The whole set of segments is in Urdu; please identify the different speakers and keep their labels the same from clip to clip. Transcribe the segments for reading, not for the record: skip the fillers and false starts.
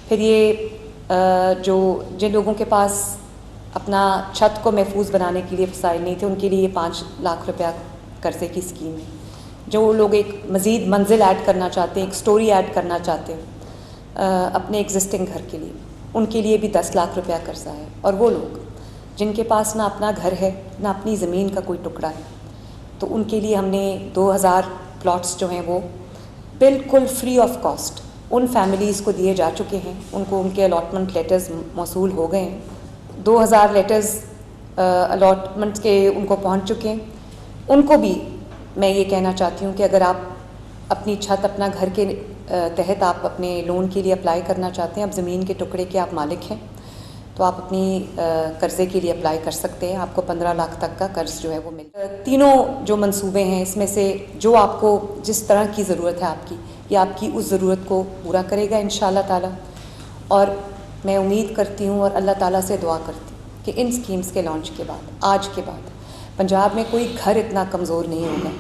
Speaker 1: پھر یہ جو جن لوگوں کے پاس اپنا چھت کو محفوظ بنانے کے لیے وسائل نہیں تھے، ان کے لیے 5 لاکھ روپیہ قرضے کی اسکیم ہے۔ جو لوگ ایک مزید منزل ایڈ کرنا چاہتے ہیں، ایک سٹوری ایڈ کرنا چاہتے ہیں اپنے ایگزسٹنگ گھر کے لیے، ان کے لیے بھی 10 لاکھ روپیہ قرضہ ہے۔ اور وہ لوگ جن کے پاس نہ اپنا گھر ہے، نہ اپنی زمین کا کوئی ٹکڑا ہے، تو ان کے لیے ہم نے 2000 پلاٹس جو ہیں وہ بالکل free of cost in families کو دیے جا چکے ہیں۔ ان کو ان کے الاٹمنٹ لیٹرز موصول ہو گئے ہیں، 2000 لیٹرز الاٹمنٹ کے ان کو پہنچ چکے ہیں۔ ان کو بھی میں یہ کہنا چاہتی ہوں کہ اگر آپ اپنی چھت، اپنا گھر کے تحت آپ اپنے لون کے لیے اپلائی کرنا چاہتے ہیں، آپ زمین کے ٹکڑے کے آپ مالک ہیں، تو آپ اپنی قرضے کے لیے اپلائی کر سکتے ہیں۔ آپ کو 15 لاکھ تک کا قرض جو ہے وہ مل تینوں جو منصوبے ہیں، اس میں سے جو آپ کو جس طرح کی ضرورت ہے آپ کی، یہ آپ کی اس ضرورت کو پورا کرے گا انشاءاللہ تعالی۔ اور میں امید کرتی ہوں اور اللہ تعالیٰ سے دعا کرتی ہوں کہ ان سکیمز کے لانچ کے بعد، آج کے بعد، پنجاب میں کوئی گھر اتنا کمزور نہیں ہوگا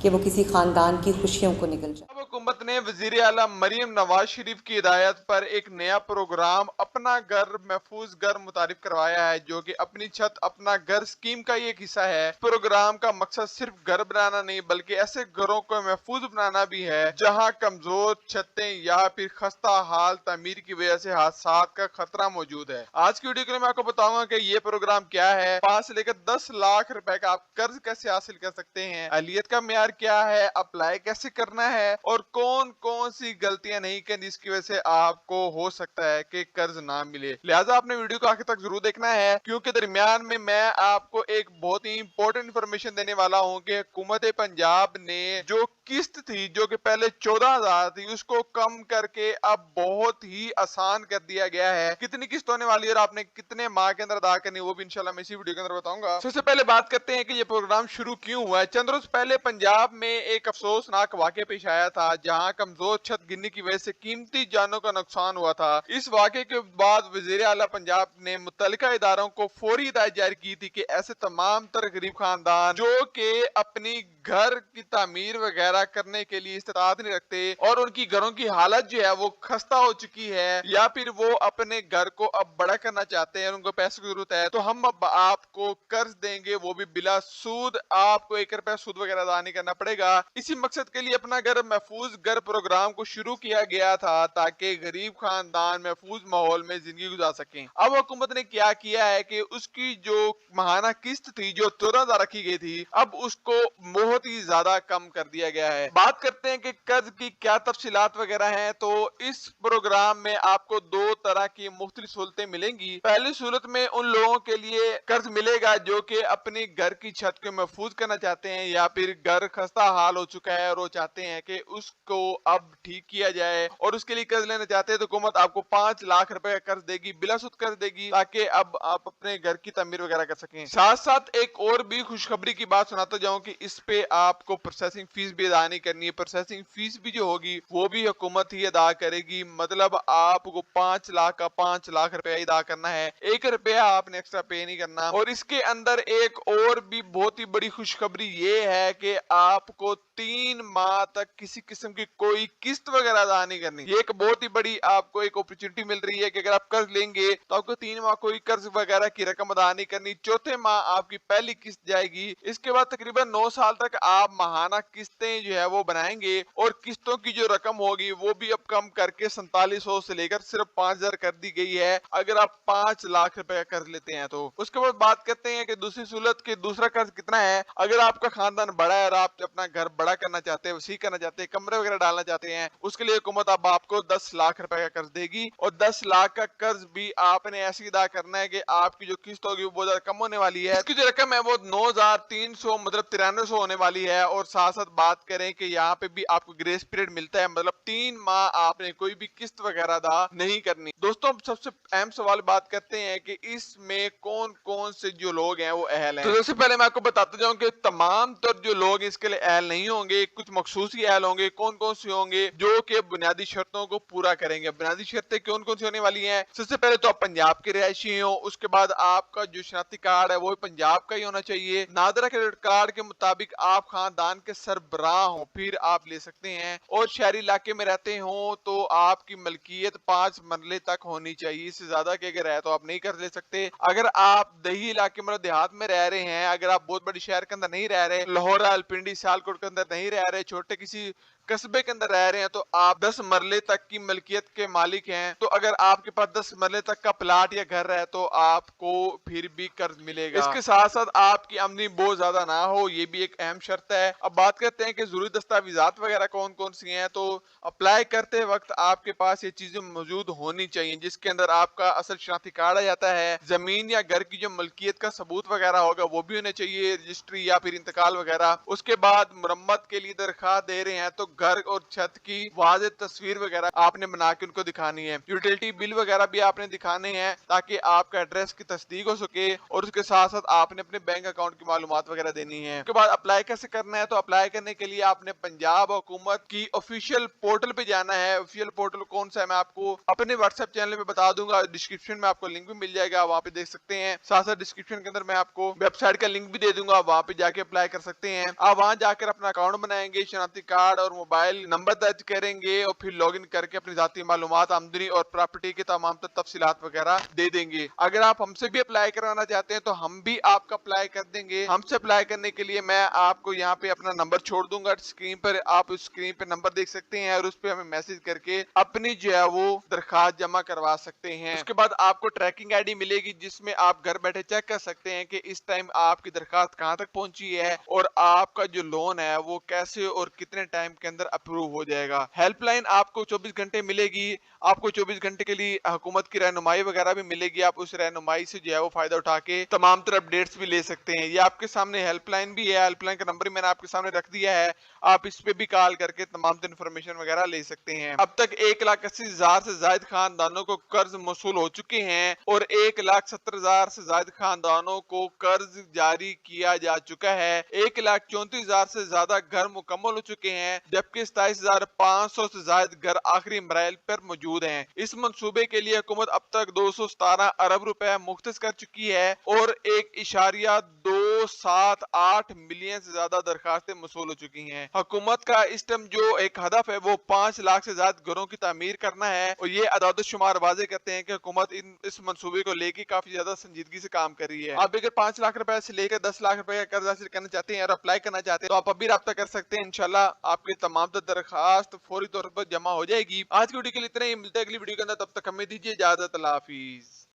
Speaker 1: کہ وہ کسی خاندان کی خوشیوں کو نگل جائے۔
Speaker 2: اب حکومت نے وزیر اعلیٰ مریم نواز شریف کی ہدایت پر ایک نیا پروگرام اپنا گھر محفوظ گھر متعارف کروایا ہے، جو کہ اپنی چھت اپنا گھر اسکیم کا یہ ایک حصہ ہے۔ اس پروگرام کا مقصد صرف گھر بنانا نہیں بلکہ ایسے گھروں کو محفوظ بنانا بھی ہے جہاں کمزور چھتیں یا پھر خستہ حال تعمیر کی وجہ سے حادثات کا خطرہ موجود ہے۔ آج کی ویڈیو کے لیے میں آپ کو بتاؤں گا کہ یہ پروگرام کیا ہے، 5 سے لے کر 10 لاکھ روپے کا آپ قرض کیسے حاصل کر سکتے ہیں، اہلیت کا معیار کیا ہے، اپلائی کیسے کرنا ہے، اور کون کون سی غلطیاں نہیں کرنی جس کی وجہ سے آپ کو ہو سکتا ہے کہ قرض نہ ملے۔ لہٰذا آپ نے ویڈیو کو آخر تک ضرور دیکھنا ہے، کیونکہ درمیان میں آپ کو ایک بہت ہی امپورٹنٹ انفارمیشن دینے والا ہوں کہ حکومت پنجاب نے جو قسط تھی جو کہ پہلے 14,000 تھی، اس کو کم کر کے اب بہت ہی آسان کر دیا گیا ہے۔ کتنی قسط ہونے والی ہے اور آپ نے کتنے ماہ کے اندر ادا کرنی ہے، وہ بھی انشاءاللہ میں اسی ویڈیو کے اندر بتاؤں گا۔ سب سے پہلے بات کرتے ہیں کہ یہ پروگرام شروع کیوں ہوا ہے۔ چند روز پہلے پنجاب میں ایک افسوسناک واقعہ پیش آیا تھا جہاں کمزور چھت گرنے کی وجہ سے قیمتی جانوں کا نقصان ہوا تھا۔ اس واقعے کے بعد وزیر اعلیٰ پنجاب نے متعلقہ اداروں کو فوری ہدایت جاری کی تھی کہ ایسے تمام تر غریب خاندان جو کہ اپنی گھر کی تعمیر وغیرہ کرنے کے لیے استطاعت نہیں رکھتے اور ان کی گھروں کی حالت جو ہے وہ خستہ ہو چکی ہے، یا پھر وہ اپنے گھر کو اب بڑا کرنا چاہتے ہیں، ان کو پیسے کی ضرورت ہے، تو ہم اب آپ کو قرض دیں گے، وہ بھی بلا سود، آپ کو 1 روپیہ سود وغیرہ ادا نہیں کرنا پڑے گا۔ اسی مقصد کے لیے اپنا گھر محفوظ گھر پروگرام کو شروع کیا گیا تھا تاکہ غریب خاندان محفوظ ماحول میں زندگی گزار سکیں۔ اب حکومت نے کیا ہے کہ اس کی جو ماہانہ قسط تھی جو 14,000 رکھی گئی تھی، اب اس کو بہت ہی زیادہ کم کر دیا گیا ہے۔ بات کرتے ہیں کہ قرض کی کیا تفصیلات وغیرہ ہیں، تو اس پروگرام میں آپ کو 2 طرح کی مختلف سہولتیں ملیں گی۔ پہلی صورت میں ان لوگوں کے لیے قرض ملے گا جو کہ اپنی گھر کی چھت کو محفوظ کرنا چاہتے ہیں، یا پھر گھر خستہ حال ہو چکا ہے اور وہ چاہتے ہیں کہ اس کو اب ٹھیک کیا جائے اور اس کے لیے قرض لینا چاہتے ہیں، تو حکومت آپ کو 5 لاکھ روپے کا قرض دے گی، بلا سود قرض دے گی، تاکہ اب آپ اپنے گھر کی تعمیر وغیرہ کر سکیں۔ ساتھ ساتھ ایک اور بھی خوشخبری کی بات سناتا جاؤں کہ اس پہ آپ کو پروسیسنگ فیس بھی ادا نہیں کرنی ہے۔ پروسیسنگ فیس بھی جو ہوگی وہ بھی حکومت ہی ادا کرے گی، مطلب آپ کو 5 لاکھ کا 5 لاکھ روپے ادا کرنا ہے، 1 روپیہ آپ نے ایکسٹرا پے نہیں کرنا۔ اور اس کے اندر ایک اور بھی بہت ہی بڑی خوشخبری یہ ہے کہ آپ کو 3 ماہ تک کسی قسم کی کوئی قسط وغیرہ ادا نہیں کرنی۔ یہ ایک بہت ہی بڑی آپ کو ایک اپرچونٹی مل رہی ہے کہ اگر آپ قرض لیں گے تو آپ کو 3 ماہ کوئی قرض وغیرہ کی رقم ادا نہیں کرنی، چوتھے ماہ آپ کی پہلی قسط جائے گی۔ اس کے بعد تقریباً 9 سال تک آپ ماہانہ قسطیں جو ہے وہ بنائیں گے، اور قسطوں کی جو رقم ہوگی وہ بھی اب کم کر کے 4700 سے لے کر صرف 5,000 کر دی گئی ہے اگر آپ 5 لاکھ روپے کا قرض لیتے ہیں تو۔ اس کے بعد بات کرتے ہیں کہ دوسری صورت کے دوسرا قرض کتنا ہے۔ اگر آپ کا خاندان بڑا ہے اور آپ اپنا گھر بڑا کرنا چاہتے ہیں، وسیع کرنا چاہتے ہیں، کمرے وغیرہ ڈالنا چاہتے ہیں، اس کے لیے حکومت اب آپ کو 10 لاکھ روپے کا قرض دے گی، اور 10 لاکھ کا قرض بھی آپ نے ایسے ادا کرنا ہے کہ آپ کی جو قسط ہوگی وہ بہت زیادہ کم ہونے والی ہے۔ اس کی جو رقم ہے وہ 9,300 مطلب 9300 ہونے والی ہے۔ اور ساتھ ساتھ بات کریں کہ یہاں پہ بھی آپ کو گریس پیریڈ ملتا ہے، مطلب 3 ماہ آپ نے کوئی بھی قسط وغیرہ ادا نہیں کرنی۔ دوستوں سب سے اہم سوال بات کرتے ہیں کہ اس میں کون کون سے جو لوگ ہیں وہ اہل ہیں۔ تو سب سے پہلے میں آپ کو بتاتا جاؤں کہ تمام تر جو لوگ اس کے لیے اہل نہیں ہوں گے، کچھ مخصوص ہی اہل ہوں گے۔ کون کون سے ہوں گے؟ جو کہ بنیادی شرطوں کو پورا کریں گے۔ بنیادی شرطیں کون کون سی ہونے والی ہیں؟ سب سے پہلے تو آپ پنجاب کے رہائشی ہوں، اس کے بعد آپ کا جو شناختی کارڈ ہے وہ پنجاب کا ہی ہونا چاہیے۔ نادرہ کریڈٹ کارڈ کے مطابق آپ خاندان کے سربراہ ہوں پھر آپ لے سکتے ہیں، اور شہری علاقے میں رہتے ہوں تو آپ کی ملکیت 5 مرلے تک ہونی چاہیے، اس سے زیادہ کہ اگر ہے تو آپ نہیں کر لے سکتے۔ اگر آپ دیہی علاقے میں دیہات میں رہ رہے ہیں، اگر آپ بہت بڑی شہر کے اندر نہیں رہ رہے، لاہور راولپنڈی سیالکوٹ کے اندر نہیں رہ رہے، چھوٹے کسی قصبے کے اندر رہ رہے ہیں، تو آپ 10 مرلے تک کی ملکیت کے مالک ہیں، تو اگر آپ کے پاس 10 مرلے تک کا پلاٹ یا گھر ہے تو آپ کو پھر بھی قرض ملے گا۔ اس کے ساتھ ساتھ آپ کی آمدنی بہت زیادہ نہ ہو، یہ بھی ایک اہم شرط ہے۔ اب بات کرتے ہیں کہ ضروری دستاویزات وغیرہ کون کون سی ہیں، تو اپلائی کرتے وقت آپ کے پاس یہ چیزیں موجود ہونی چاہیے، جس کے اندر آپ کا اصل شناختی کارڈ آ جاتا ہے، زمین یا گھر کی جو ملکیت کا ثبوت وغیرہ ہوگا وہ بھی ہونے چاہیے، رجسٹری یا پھر انتقال وغیرہ۔ اس کے بعد مرمت کے لیے درخواست دے رہے ہیں تو گھر اور چھت کی واضح تصویر وغیرہ آپ نے بنا کے ان کو دکھانی ہے، یوٹیلٹی بل وغیرہ بھی آپ نے دکھانے ہیں تاکہ آپ کا ایڈریس کی تصدیق ہو سکے، اور اس کے ساتھ ساتھ آپ نے اپنے بینک اکاؤنٹ کی معلومات وغیرہ دینی ہے۔ اس کے بعد اپلائی کیسے کرنا ہے، تو اپلائی کرنے کے لیے آپ نے پنجاب حکومت کی آفیشیل پورٹل پہ جانا ہے۔ آفیشیل پورٹل کون سا ہے میں آپ کو اپنے واٹس ایپ چینل میں بتا دوں گا، ڈسکرپشن میں آپ کو لنک بھی مل جائے گا، وہاں پہ دیکھ سکتے ہیں، ساتھ ساتھ ڈسکرپشن کے اندر میں آپ کو ویب سائٹ کا لنک بھی دے دوں گا، وہاں پہ جا کے اپلائی کر سکتے ہیں۔ آپ وہاں جا کر اپنا اکاؤنٹ بنائیں گے، شناختی کارڈ اور موبائل نمبر درج کریں گے، اور پھر لاگ ان کر کے اپنی ذاتی معلومات، آمدنی اور پراپرٹی کے تمام تفصیلات وغیرہ دے دیں گے۔ اگر آپ ہم سے بھی اپلائی کروانا چاہتے ہیں تو ہم بھی آپ کا اپلائی کر دیں گے۔ ہم سے اپلائی کرنے کے لیے میں آپ کو یہاں پہ اپنا نمبر چھوڑ دوں گا اسکرین پر، آپ اس اسکرین پہ نمبر دیکھ سکتے ہیں، اور اس پہ ہمیں میسج کر کے اپنی جو ہے وہ درخواست جمع کروا سکتے ہیں۔ اس کے بعد آپ کو ٹریکنگ آئی ڈی ملے گی، جس میں آپ گھر بیٹھے چیک کر سکتے ہیں کہ اس ٹائم آپ کی درخواست کہاں تک پہنچی ہے، اور آپ کا جو لون ہے وہ کیسے اور کتنے ٹائم کے اندر اپروو ہو جائے گا۔ ہیلپ لائن آپ کو 24 گھنٹے ملے گی، آپ کو 24 گھنٹے کے لیے حکومت کی رہنمائی وغیرہ بھی ملے گی، آپ اس رہنمائی سے جو ہے وہ فائدہ اٹھا کے تمام تر اپڈیٹس بھی لے سکتے ہیں۔ یہ آپ کے سامنے ہیلپ لائن بھی ہے، ہیلپ لائن کا نمبر بھی میں نے آپ کے سامنے رکھ دیا ہے، آپ اس پہ بھی کال کر کے تمام تر انفارمیشن وغیرہ لے سکتے ہیں۔ اب تک 1,80,000 سے زائد خاندانوں کو قرض موصول ہو چکے ہیں، اور 1,70,000 سے زائد خاندانوں کو قرض جاری کیا جا چکا ہے، 1,34,000 سے زیادہ گھر مکمل ہو چکے ہیں، جبکہ 27,500 سے زائد گھر آخری مراحل پر موجود ہیں۔ اس منصوبے کے لیے حکومت اب تک 217 ارب روپے مختص کر چکی ہے، اور 1.278 ملین سے زیادہ درخواستیں موصول ہو چکی ہیں۔ حکومت کا اس ٹائم جو ایک ہدف ہے وہ 5 لاکھ سے زیادہ گھروں کی تعمیر کرنا ہے، اور یہ اعداد و شمار واضح کرتے ہیں کہ حکومت اس منصوبے کو لے کے کافی زیادہ سنجیدگی سے کام کر رہی ہے۔ آپ اگر 5 لاکھ روپے سے لے کر 10 لاکھ روپے کا قرض حاصل کرنا چاہتے ہیں اور اپلائی کرنا چاہتے ہیں تو آپ ابھی رابطہ کر سکتے ہیں، انشاءاللہ آپ کی تمام درخواست فوری طور پر جمع ہو جائے گی۔ آج کی ویڈیو کے لیے اتنا ہی، ملتے ہیں اگلی ویڈیو کے اندر، تب تک ہمیں دیجیے اجازت، اللہ حافظ۔